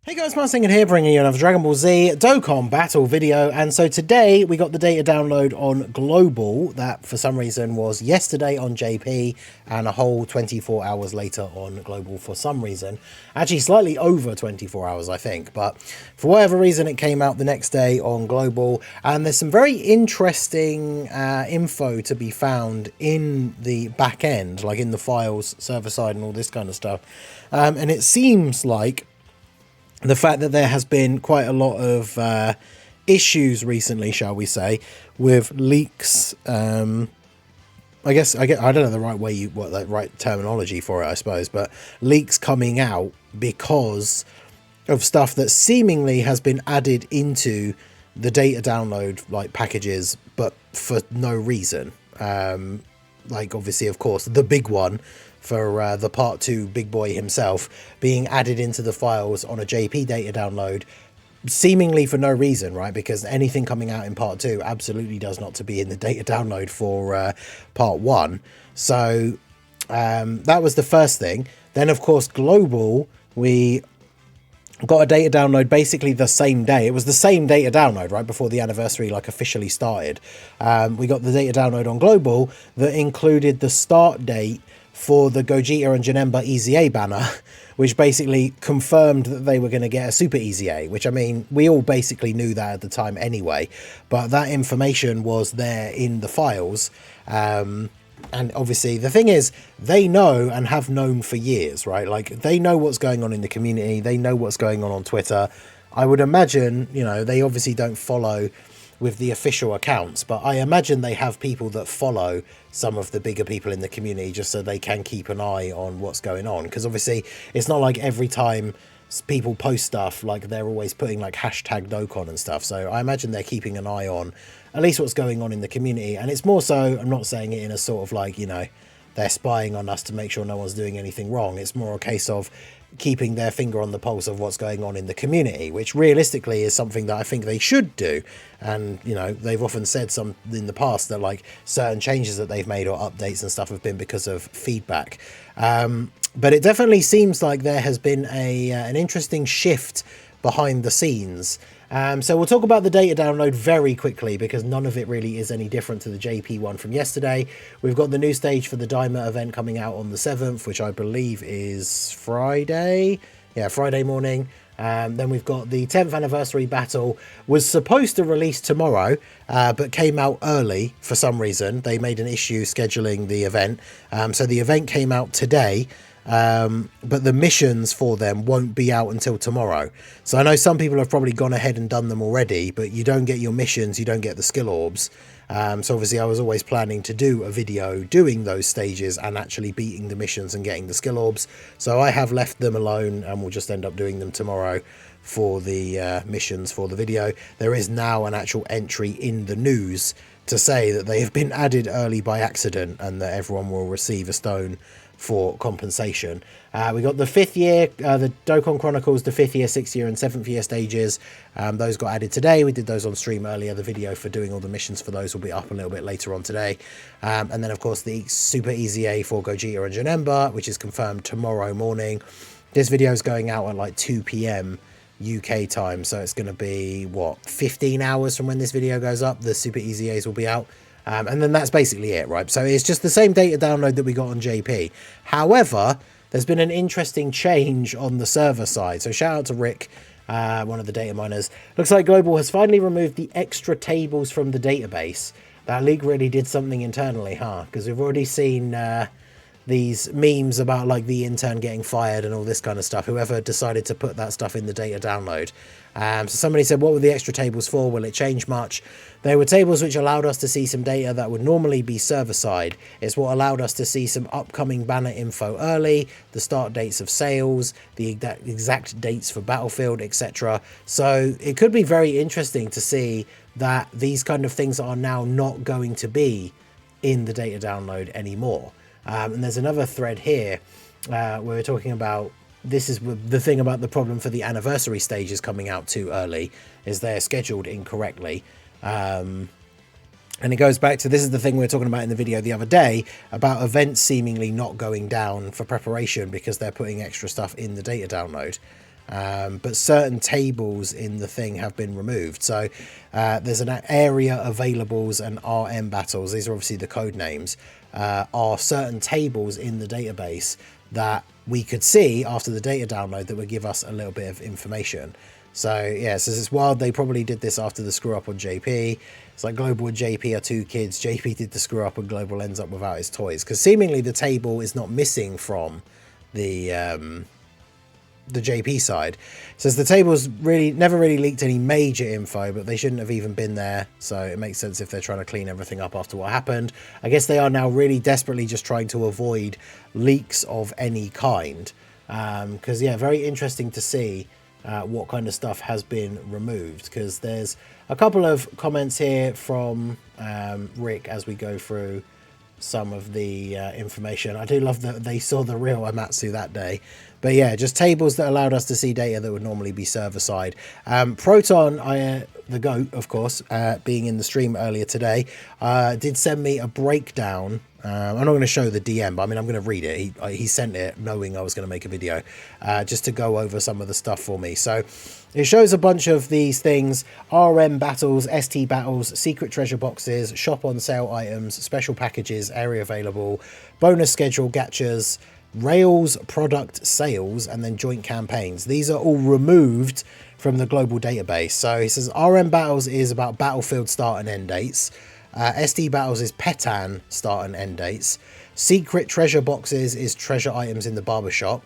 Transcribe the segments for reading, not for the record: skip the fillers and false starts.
Hey guys, Marsinged here, bringing you another Dragon Ball Z Dokkan battle video. And so today we got the data download on global that for some reason was yesterday on JP and a whole 24 hours later on global for some reason. Actually slightly over 24 hours I think, but for whatever reason it came out the next day on global. And there's some very interesting info to be found in the back end, like in the files, server side and all this kind of stuff. And it seems like the fact that there has been quite a lot of issues recently, shall we say, with leaks. I don't know the right way right terminology for it, I suppose, but leaks coming out because of stuff that seemingly has been added into the data download like packages, but for no reason. Like obviously, of course, the big one for the part 2 big boy himself being added into the files on a JP data download seemingly for no reason, right? Because anything coming out in part 2 absolutely does not to be in the data download for part 1. So that was the first thing. Then of course global, we got a data download basically the same day. It was the same data download right before the anniversary like officially started. We got the data download on global that included the start date for the Gogeta and Janemba EZA banner, which basically confirmed that they were going to get a Super EZA, which I mean, we all basically knew that at the time anyway, but that information was there in the files. And obviously the thing is, they know and have known for years, right? Like they know what's going on in the community. They know what's going on Twitter. I would imagine, you know, they obviously don't follow with the official accounts, but I imagine they have people that follow some of the bigger people in the community just so they can keep an eye on what's going on, because obviously it's not like every time people post stuff like they're always putting like hashtag Dokkan and stuff, so I imagine they're keeping an eye on at least what's going on in the community. And it's more so, I'm not saying it in a sort of like, you know, they're spying on us to make sure no one's doing anything wrong. It's more a case of keeping their finger on the pulse of what's going on in the community, which realistically is something that I think they should do. And, you know, they've often said some in the past that like certain changes that they've made or updates and stuff have been because of feedback. But it definitely seems like there has been an interesting shift behind the scenes. So we'll talk about the data download very quickly because none of it really is any different to the JP one from yesterday. We've got the new stage for the Daima event coming out on the 7th, which I believe is Friday. Yeah, Friday morning. Then we've got the 10th anniversary battle, was supposed to release tomorrow, but came out early for some reason. They made an issue scheduling the event. So the event came out today. But the missions for them won't be out until tomorrow. So I know some people have probably gone ahead and done them already, but you don't get your missions, you don't get the skill orbs. So obviously I was always planning to do a video doing those stages and actually beating the missions and getting the skill orbs. So I have left them alone and we'll just end up doing them tomorrow for the missions for the video. There is now an actual entry in the news to say that they have been added early by accident and that everyone will receive a stone for compensation. We got the 5th year, the Dokkan Chronicles, the 5th year, 6th year and 7th year stages. Those got added today. We did those on stream earlier. The video for doing all the missions for those will be up a little bit later on today. And then of course the Super EZA for Gogeta and Janemba, which is confirmed tomorrow morning. This video is going out at like 2 PM UK time, so it's going to be what, 15 hours from when this video goes up. The Super EZAs will be out. And then that's basically it, right? So it's just the same data download that we got on JP. However, there's been an interesting change on the server side. So shout out to Rick, one of the data miners. Looks like Global has finally removed the extra tables from the database. That league really did something internally, huh? Because we've already seen these memes about like the intern getting fired and all this kind of stuff, whoever decided to put that stuff in the data download. So somebody said, what were the extra tables for? Will it change much? They were tables which allowed us to see some data that would normally be server side. It's what allowed us to see some upcoming banner info early, the start dates of sales, the exact dates for Battlefield, etc. So it could be very interesting to see that these kind of things are now not going to be in the data download anymore. And there's another thread here where we're talking about, this is the thing about the problem for the anniversary stages coming out too early, is they're scheduled incorrectly. And it goes back to, this is the thing we were talking about in the video the other day, about events seemingly not going down for preparation because they're putting extra stuff in the data download. but certain tables in the thing have been removed. So there's an area availables and RM battles. These are obviously the code names. Are certain tables in the database that we could see after the data download that would give us a little bit of information. So yeah, so it's wild. They probably did this after the screw up on JP. It's like Global and JP are two kids. JP did the screw up and Global ends up without his toys, because seemingly the table is not missing from the JP side. It says the tables really never really leaked any major info, but they shouldn't have even been there. So it makes sense if they're trying to clean everything up after what happened. I guess they are now really desperately just trying to avoid leaks of any kind. Because yeah, very interesting to see what kind of stuff has been removed, because there's a couple of comments here from Rick as we go through some of the information. I do love that they saw the real Amatsu that day. But yeah, just tables that allowed us to see data that would normally be server side. Proton, the GOAT, of course, being in the stream earlier today, did send me a breakdown. I'm not going to show the DM, but I mean, I'm going to read it. He sent it knowing I was going to make a video, just to go over some of the stuff for me. So it shows a bunch of these things: RM battles, ST battles, secret treasure boxes, shop on sale items, special packages, area available, bonus schedule gachas, Rails product sales, and then joint campaigns. These are all removed from the global database. So he says RM battles is about battlefield start and end dates. SD battles is Petan start and end dates. Secret treasure boxes is treasure items in the barbershop.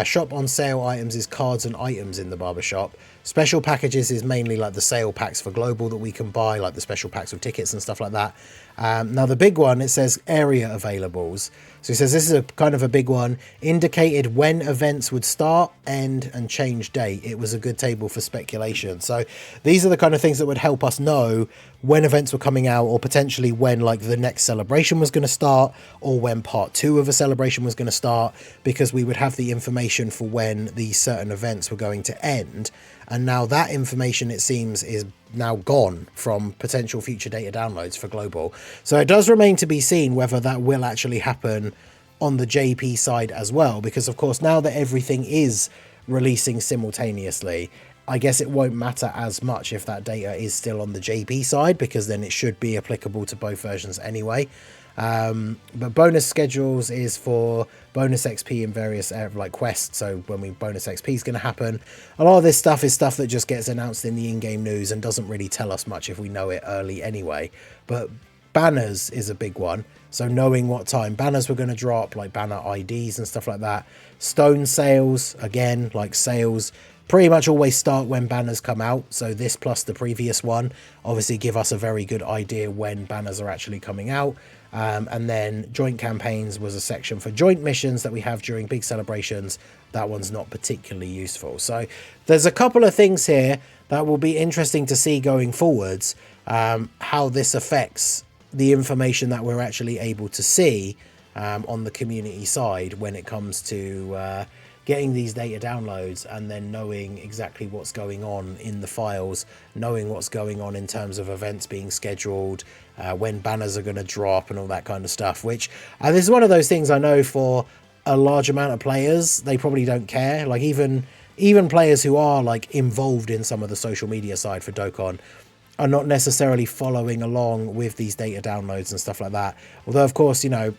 Shop on sale items is cards and items in the barbershop. Special packages is mainly like the sale packs for global that we can buy, like the special packs with tickets and stuff like that. Now the big one, it says area availables. So he says this is a kind of a big one. Indicated when events would start, end, and change date. It was a good table for speculation. So these are the kind of things that would help us know when events were coming out, or potentially when like the next celebration was going to start, or when part 2 of a celebration was going to start, because we would have the information for when these certain events were going to end. And now that information, it seems, is now gone from potential future data downloads for global. So it does remain to be seen whether that will actually happen on the JP side as well, because of course now that everything is releasing simultaneously, I guess it won't matter as much if that data is still on the JP side, because then it should be applicable to both versions anyway. But bonus schedules is for bonus XP in various like quests. So when bonus XP is going to happen, a lot of this stuff is stuff that just gets announced in the in-game news and doesn't really tell us much if we know it early anyway. But banners is a big one. So knowing what time banners were going to drop, like banner IDs and stuff like that. Stone sales, again, like sales pretty much always start when banners come out. So this plus the previous one obviously give us a very good idea when banners are actually coming out. And then joint campaigns was a section for joint missions that we have during big celebrations. That one's not particularly useful. So there's a couple of things here that will be interesting to see going forwards, how this affects the information that we're actually able to see on the community side when it comes to getting these data downloads, and then knowing exactly what's going on in the files, knowing what's going on in terms of events being scheduled, when banners are going to drop and all that kind of stuff, which this is one of those things I know for a large amount of players, they probably don't care. Like even players who are like involved in some of the social media side for Dokkan are not necessarily following along with these data downloads and stuff like that. Although of course, you know,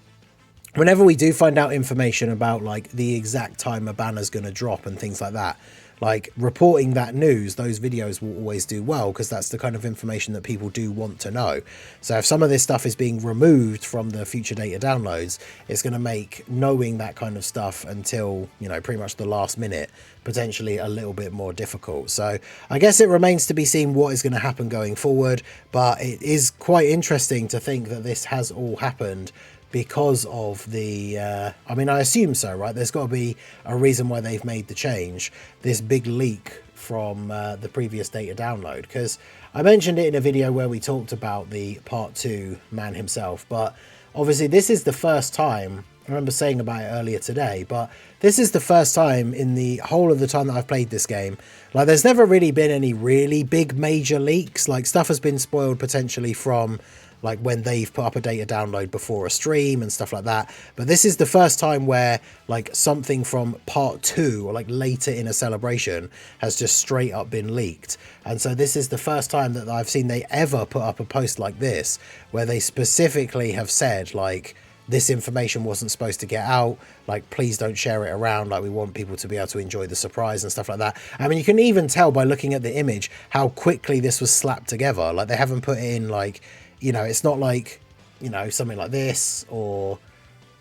whenever we do find out information about like the exact time a banner's going to drop and things like that, like reporting that news, those videos will always do well, because that's the kind of information that people do want to know. So if some of this stuff is being removed from the future data downloads, it's going to make knowing that kind of stuff until, you know, pretty much the last minute potentially a little bit more difficult. So I guess it remains to be seen what is going to happen going forward, but it is quite interesting to think that this has all happened because of the I mean, I assume so, right? There's got to be a reason why they've made the change, this big leak from the previous data download, because I mentioned it in a video where we talked about the part 2 man himself, but obviously this is the first time, I remember saying about it earlier today, but this is the first time in the whole of the time that I've played this game, like there's never really been any really big major leaks. Like stuff has been spoiled potentially from like when they've put up a data download before a stream and stuff like that. But this is the first time where like something from part 2 or like later in a celebration has just straight up been leaked. And so this is the first time that I've seen they ever put up a post like this where they specifically have said like, this information wasn't supposed to get out, like please don't share it around, like we want people to be able to enjoy the surprise and stuff like that. I mean, you can even tell by looking at the image how quickly this was slapped together. Like they haven't put it in like, you know, it's not like, you know, something like this or,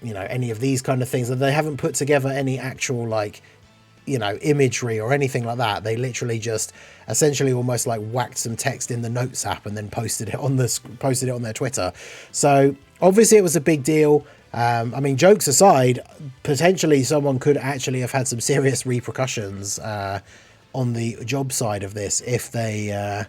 you know, any of these kind of things. They haven't put together any actual like, you know, imagery or anything like that. They literally just essentially almost like whacked some text in the notes app and then posted it on their Twitter. So obviously it was a big deal. I mean, jokes aside, potentially someone could actually have had some serious repercussions on the job side of this if they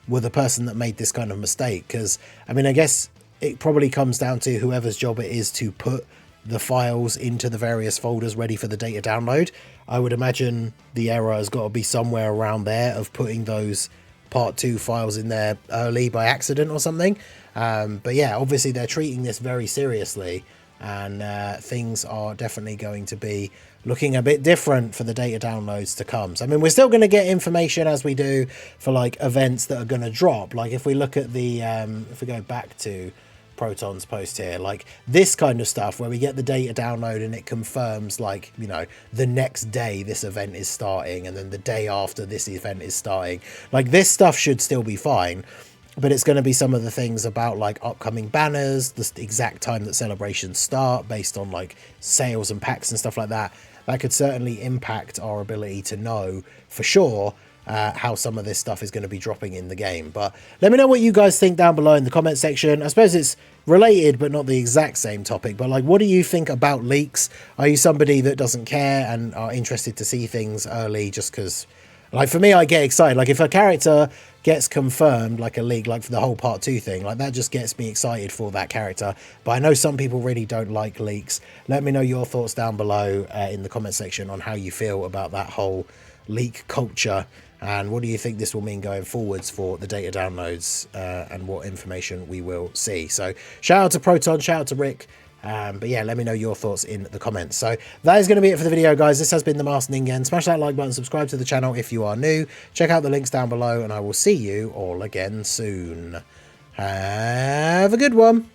were the person that made this kind of mistake. Because I mean, I guess it probably comes down to whoever's job it is to put the files into the various folders ready for the data download. I would imagine the error has got to be somewhere around there of putting those part 2 files in there early by accident or something. But yeah, obviously they're treating this very seriously, and things are definitely going to be looking a bit different for the data downloads to come. So I mean, we're still going to get information as we do for like events that are going to drop. Like if we look at the if we go back to Proton's post here, like this kind of stuff where we get the data download and it confirms like, you know, the next day this event is starting and then the day after this event is starting, like this stuff should still be fine. But it's going to be some of the things about like upcoming banners, the exact time that celebrations start based on like sales and packs and stuff like that. That could certainly impact our ability to know for sure how some of this stuff is going to be dropping in the game. But let me know what you guys think down below in the comment section. I suppose it's related but not the exact same topic, but like, what do you think about leaks? Are you somebody that doesn't care and are interested to see things early just because, like for me, I get excited. Like if a character gets confirmed, like a leak, like for the whole part 2 thing, like that just gets me excited for that character. But I know some people really don't like leaks. Let me know your thoughts down below in the comment section on how you feel about that whole leak culture. And what do you think this will mean going forwards for the data downloads and what information we will see? So shout out to Proton, shout out to Rick. But yeah, let me know your thoughts in the comments. So that is going to be it for the video, guys. This has been the Masked Ningen. Smash that like button, subscribe to the channel if you are new. Check out the links down below, and I will see you all again soon. Have a good one.